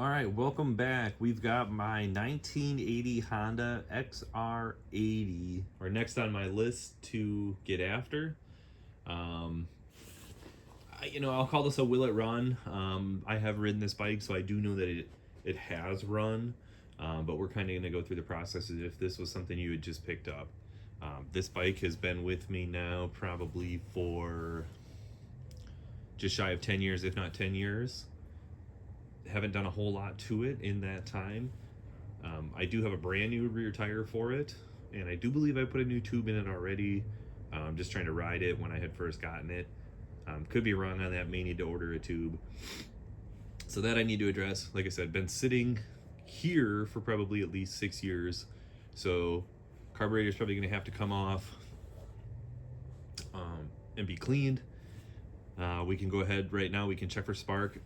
All right, welcome back. We've got my 1980 Honda XR80, or next on my list to get after. I'll call this a will it run. I have ridden this bike, so I do know that it has run, but we're kind of going to go through the process as if this was something you had just picked up. This bike has been with me now probably for just shy of 10 years, if not 10 years. Haven't done a whole lot to it in that time. I do have a brand new rear tire for it, and I do believe I put a new tube in it already. I'm just trying to ride it when I had first gotten it. Could be wrong on that, may need to order a tube. So that I need to address. Like I said, been sitting here for probably at least 6 years. So carburetor is probably going to have to come off and be cleaned. We can go ahead right now, we can check for spark.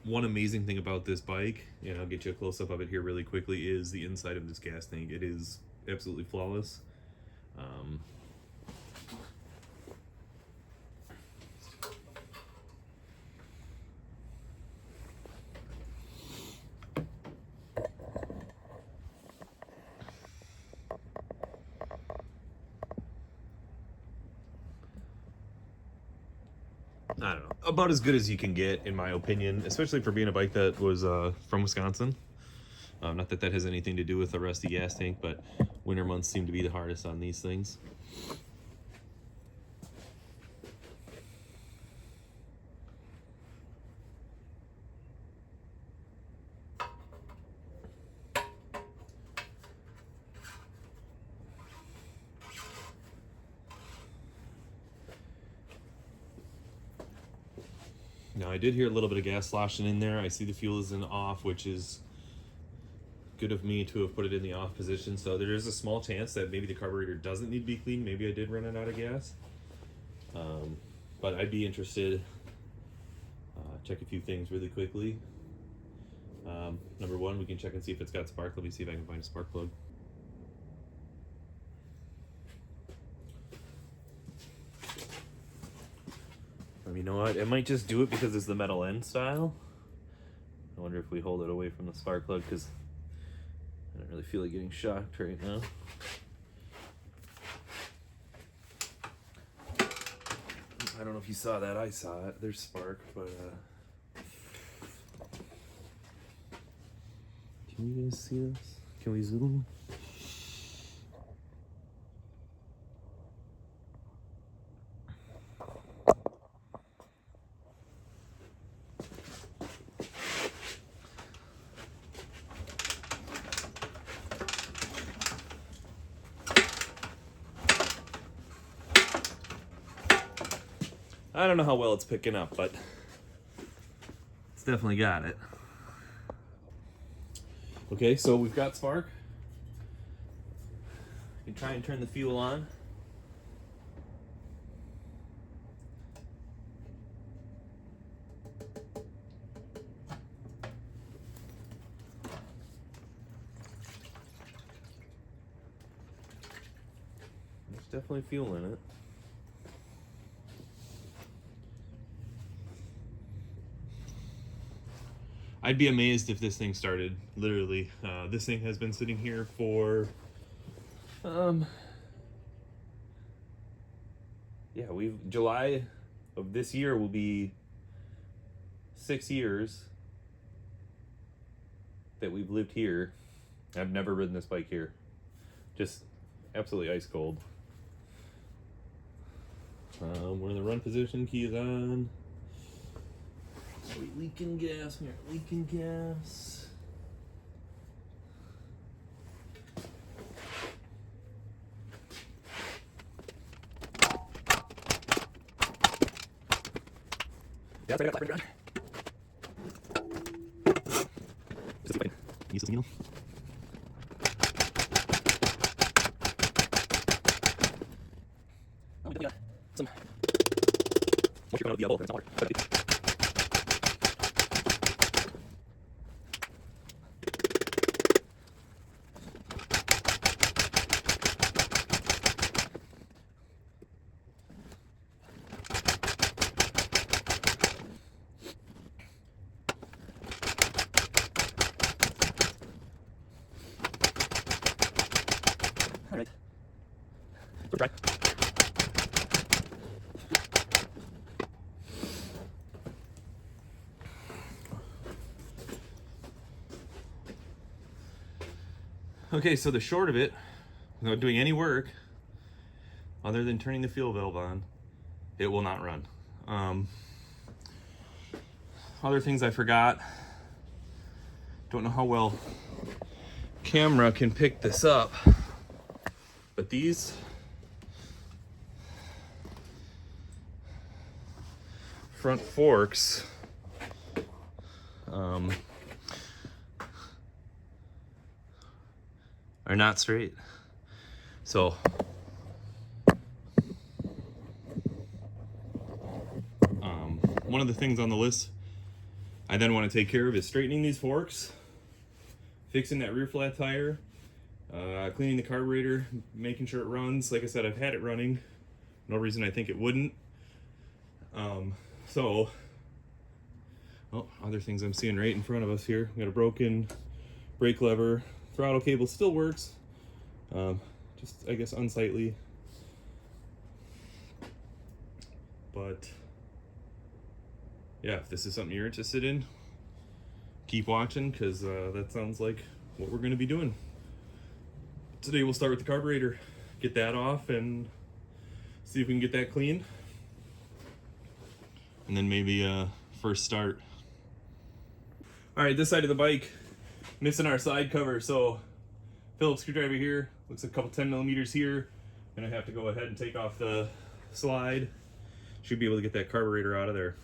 One amazing thing about this bike, and I'll get you a close-up of it here really quickly, is the inside of this gas tank. It is absolutely flawless. I don't know, about as good as you can get, in my opinion, especially for being a bike that was from Wisconsin. Not that that has anything to do with the rusty gas tank, but winter months seem to be the hardest on these things. Now, I did hear a little bit of gas sloshing in there. I see the fuel is in off, which is good of me to have put it in the off position. So there is a small chance that maybe the carburetor doesn't need to be cleaned. Maybe I did run it out of gas. But I'd be interested. Check a few things really quickly. Number one, we can check and see if it's got spark. Let me see if I can find a spark plug. You know what? It might just do it because it's the metal end style. I wonder if we hold it away from the spark plug, because I don't really feel like getting shocked right now. I don't know if you saw that. I saw it. There's spark, but can you guys see this? Can we zoom? I don't know how well it's picking up, but it's definitely got it. Okay, so we've got spark. You can try and turn the fuel on. There's definitely fuel in it. I'd be amazed if this thing started, literally. This thing has been sitting here for, July of this year will be 6 years that we've lived here. I've never ridden this bike here. Just absolutely ice cold. We're in the run position, key is on. Are we leaking gas? We are leaking gas. Yeah, right up, right around. Just see if I can use this needle. Oh, we definitely got some moisture coming out of the bowl. It's not water. Okay, so the short of it, without doing any work other than turning the fuel valve on, it will not run. Other things I forgot. Don't know how well camera can pick this up, but these front forks are not straight. So one of the things on the list I then want to take care of is straightening these forks, fixing that rear flat tire, cleaning the carburetor, making sure it runs. Like I said, I've had it running. No reason I think it wouldn't. Other things I'm seeing right in front of us here. We got a broken brake lever. Throttle cable still works. Just, I guess, unsightly. But yeah, if this is something you're interested in, keep watching, because that sounds like what we're going to be doing. Today we'll start with the carburetor, get that off and see if we can get that clean, and then maybe first start. All right, this side of the bike, missing our side cover, so Phillips screwdriver here, looks like a couple 10mm here, and I have to go ahead and take off the slide. Should be able to get that carburetor out of there.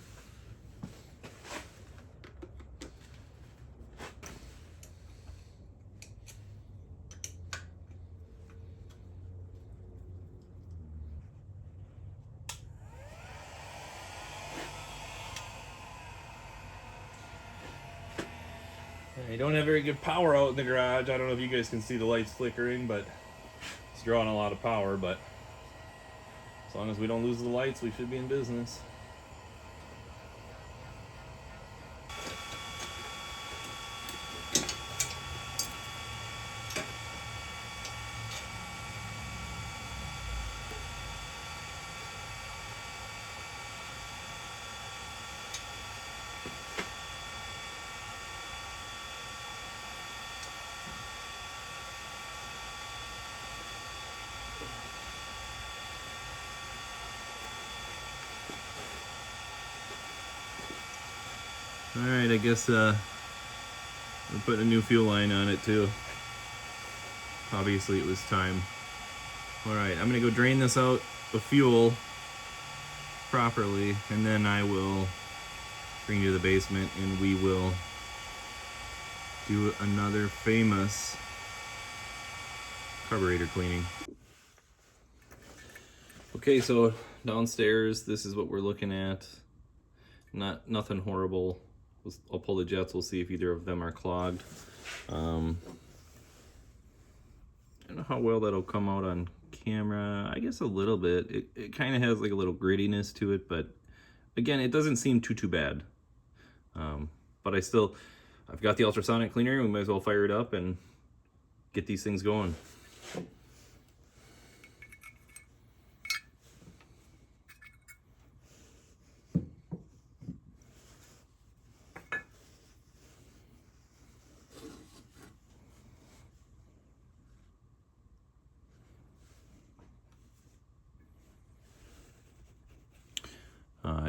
I don't have very good power out in the garage. I don't know if you guys can see the lights flickering, but it's drawing a lot of power. But as long as we don't lose the lights, we should be in business. Alright, I guess we're putting a new fuel line on it too. Obviously it was time. Alright, I'm gonna go drain this out of fuel properly, and then I will bring you to the basement and we will do another famous carburetor cleaning. Okay, so downstairs, this is what we're looking at. Nothing horrible. I'll pull the jets, we'll see if either of them are clogged. I don't know how well that'll come out on camera. I guess a little bit. It kind of has like a little grittiness to it, but again, it doesn't seem too bad. But I've got the ultrasonic cleaner. We might as well fire it up and get these things going.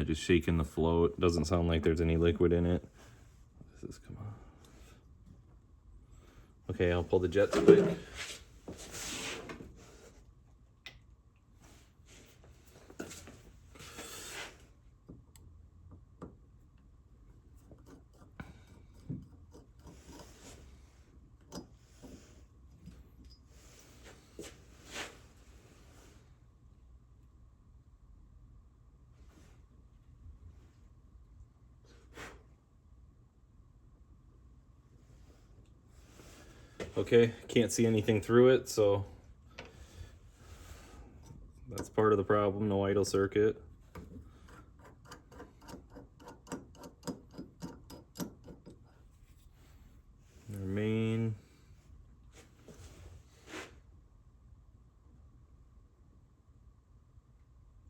Just shaking the float. Doesn't sound like there's any liquid in it. Does this come off? Okay, I'll pull the jets quick. Okay, can't see anything through it, so that's part of the problem, no idle circuit. Their main.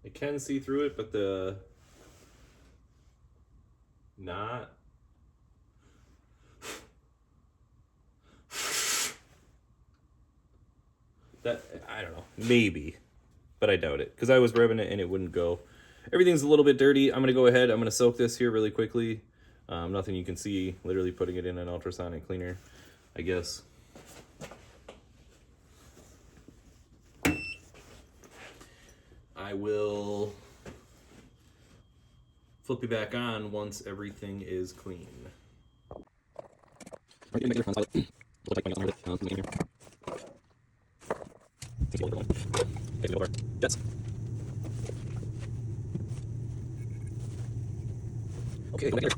I can see through it, but the not. That, I don't know, maybe, but I doubt it because I was rubbing it and it wouldn't go. Everything's a little bit dirty. I'm gonna go ahead. I'm gonna soak this here really quickly. Nothing you can see. Literally putting it in an ultrasonic cleaner, I guess. I will flip it back on once everything is clean. Yes. Okay, go here.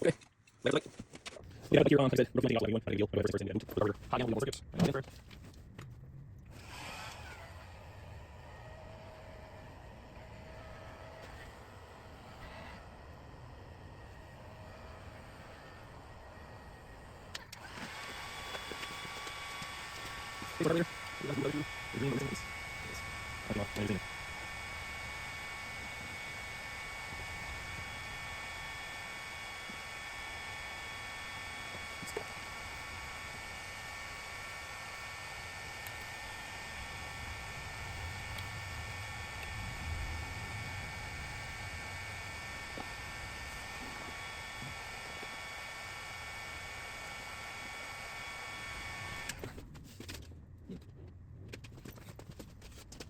Okay. Like. Yeah, but you're on. Like I said, roofing anyone. I deal. Whatever first thing you do. Hot now, we work it. Earlier.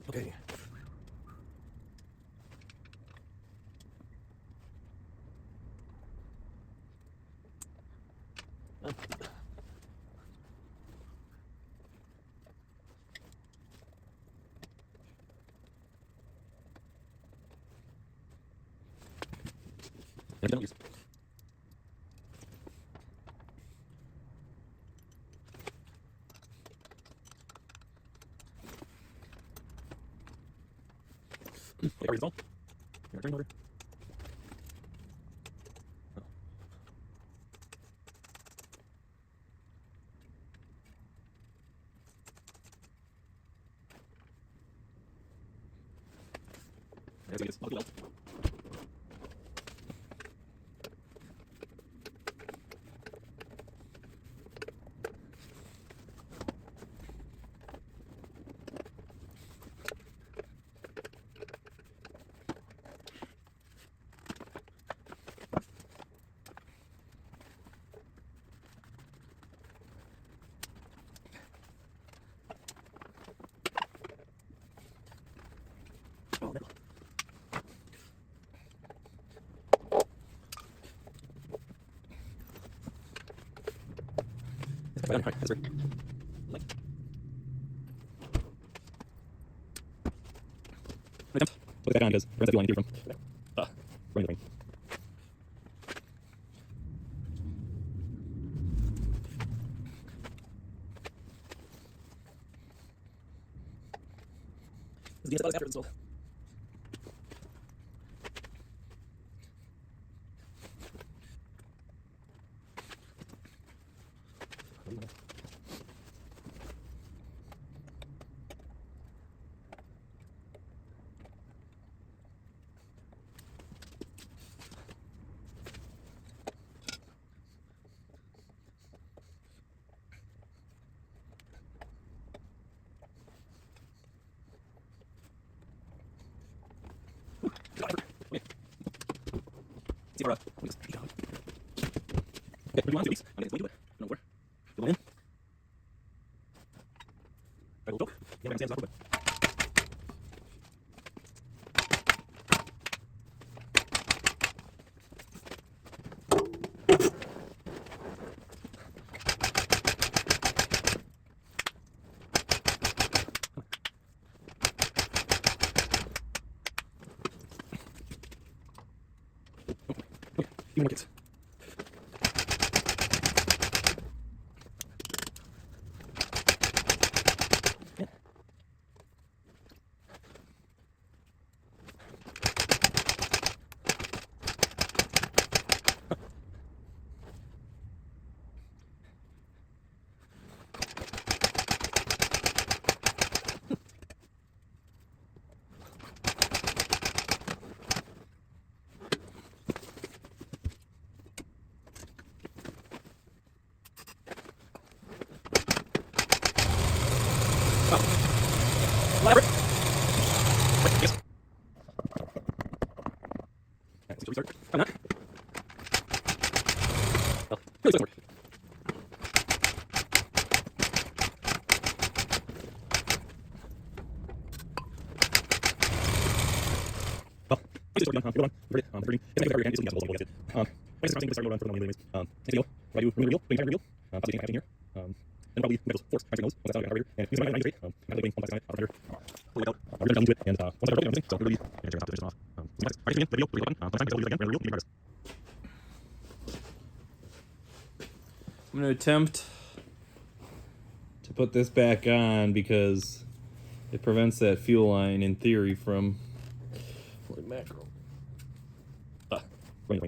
Okay. Don't use. Like, are your turn order? There it is. I'll do that. Oh, no. Right, that's right. Like. Look at that on because where's that line here from? Right in the ring. This is the after install. See for okay, where do you want to do these? I'm going to do it. No, where? The one in. I will go. Yeah, I'm saying it's not open. Few more kits. I'm going to attempt to put this back on because it prevents that fuel line, in theory, from macro. Wait.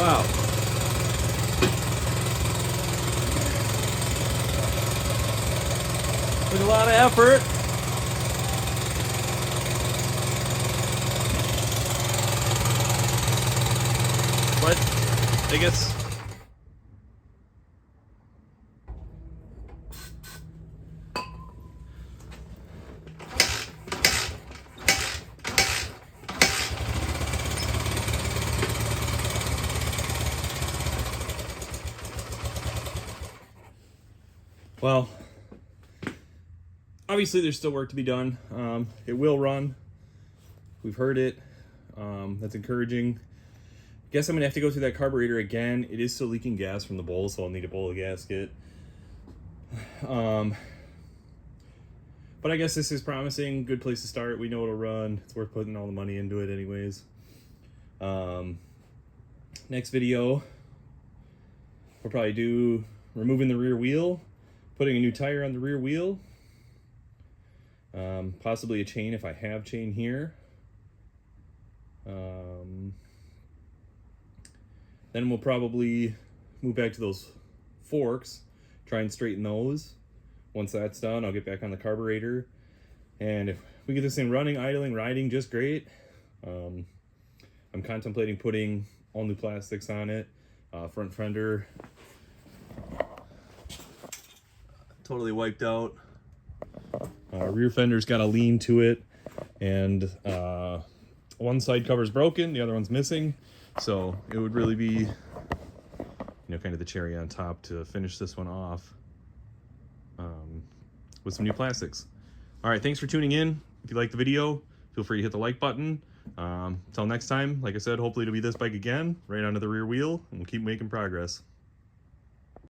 Wow. Took a lot of effort. But I guess well, obviously there's still work to be done. It will run. We've heard it. That's encouraging. Guess I'm gonna have to go through that carburetor again. It is still leaking gas from the bowl, so I'll need a bowl gasket. But I guess this is promising. Good place to start. We know it'll run. It's worth putting all the money into it anyways. Next video, we'll probably do removing the rear wheel, putting a new tire on the rear wheel, possibly a chain if I have chain here. Then we'll probably move back to those forks, try and straighten those. Once that's done, I'll get back on the carburetor. And if we get this thing running, idling, riding just great, I'm contemplating putting all new plastics on it. Front fender totally wiped out. Rear fender's got a lean to it, and one side cover's broken, the other one's missing. So it would really be, you know, kind of the cherry on top to finish this one off with some new plastics. All right, thanks for tuning in. If you like the video, feel free to hit the like button. Till next time, like I said, hopefully it'll be this bike again, right onto the rear wheel, and we'll keep making progress.